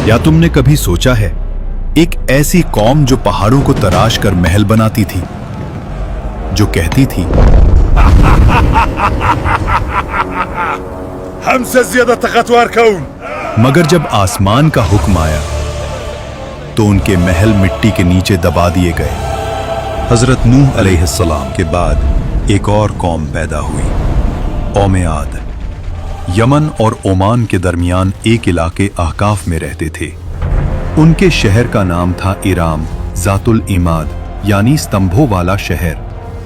या तुमने कभी सोचा है, एक ऐसी कौम जो पहाड़ों को तराश कर महल बनाती थी, जो कहती थी हमसे ज्यादा ताकतवर कौन? मगर जब आसमान का हुक्म आया तो उनके महल मिट्टी के नीचे दबा दिए गए। हजरत नूह अलैहिस्सलाम के बाद एक और कौम पैदा हुई, कौम आद। यमन और ओमान के दरमियान एक इलाके अहकाफ में रहते थे। उनके शहर का नाम था इराम, जातुल इमाद, यानी स्तंभों वाला शहर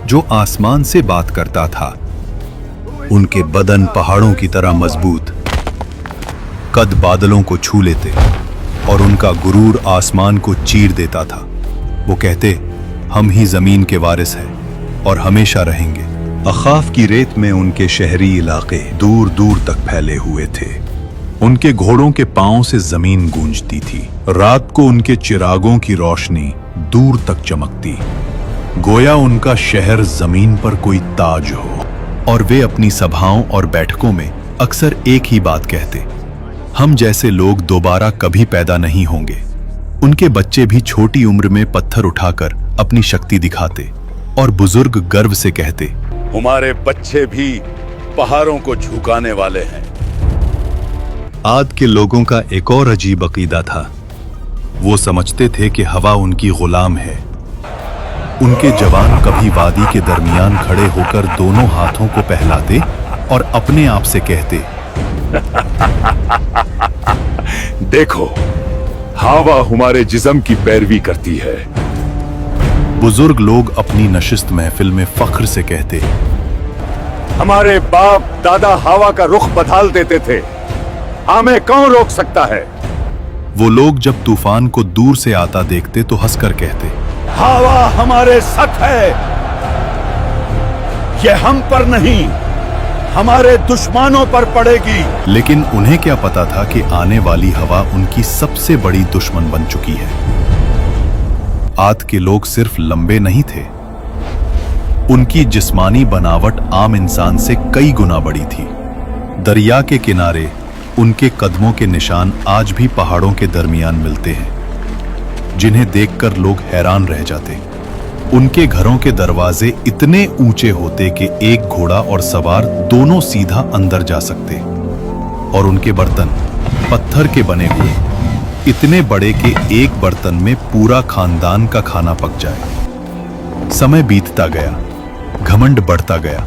जो आसमान से बात करता था। उनके बदन पहाड़ों की तरह मजबूत, कद बादलों को छू लेते और उनका गुरूर आसमान को चीर देता था। वो कहते, हम ही जमीन के वारिस हैं और हमेशा रहेंगे। अखाफ की रेत में उनके शहरी इलाके दूर दूर तक फैले हुए थे। उनके घोड़ों के पांव से जमीन गूंजती थी। रात को उनके चिरागों की रोशनी दूर तक चमकती, गोया उनका शहर जमीन पर कोई ताज हो। और वे अपनी सभाओं और बैठकों में अक्सर एक ही बात कहते, हम जैसे लोग दोबारा कभी पैदा नहीं होंगे। उनके बच्चे भी छोटी उम्र में पत्थर उठाकर अपनी शक्ति दिखाते और बुजुर्ग गर्व से कहते, हमारे बच्चे भी पहाड़ों को झुकाने वाले हैं। आद के लोगों का एक और अजीब अकीदा था। वो समझते थे कि हवा उनकी गुलाम है। उनके जवान कभी वादी के दरमियान खड़े होकर दोनों हाथों को पहलाते और अपने आप से कहते, देखो, हवा हमारे जिस्म की पैरवी करती है। बुजुर्ग लोग अपनी नशिस्त महफिल में फख्र से कहते, हमारे बाप दादा हवा का रुख बदल देते थे, हमें कौन रोक सकता है? वो लोग जब तूफान को दूर से आता देखते तो हंसकर कहते, हवा हमारे साथ है, ये हम पर नहीं, हमारे दुश्मनों पर पड़ेगी। लेकिन उन्हें क्या पता था कि आने वाली हवा उनकी सबसे बड़ी दुश्मन बन चुकी है। आद के लोग सिर्फ लंबे नहीं थे, उनकी जिस्मानी बनावट आम इंसान से कई गुना बड़ी थी। दरिया के किनारे उनके कदमों के निशान आज भी पहाड़ों के दरमियान मिलते हैं, जिन्हें देखकर लोग हैरान रह जाते। उनके घरों के दरवाजे इतने ऊंचे होते कि एक घोड़ा और सवार दोनों सीधा अंदर जा सकते, और उनके बर्तन पत्थर के बने हुए, इतने बड़े कि एक बर्तन में पूरा खानदान का खाना पक जाए। समय बीतता गया, घमंड बढ़ता गया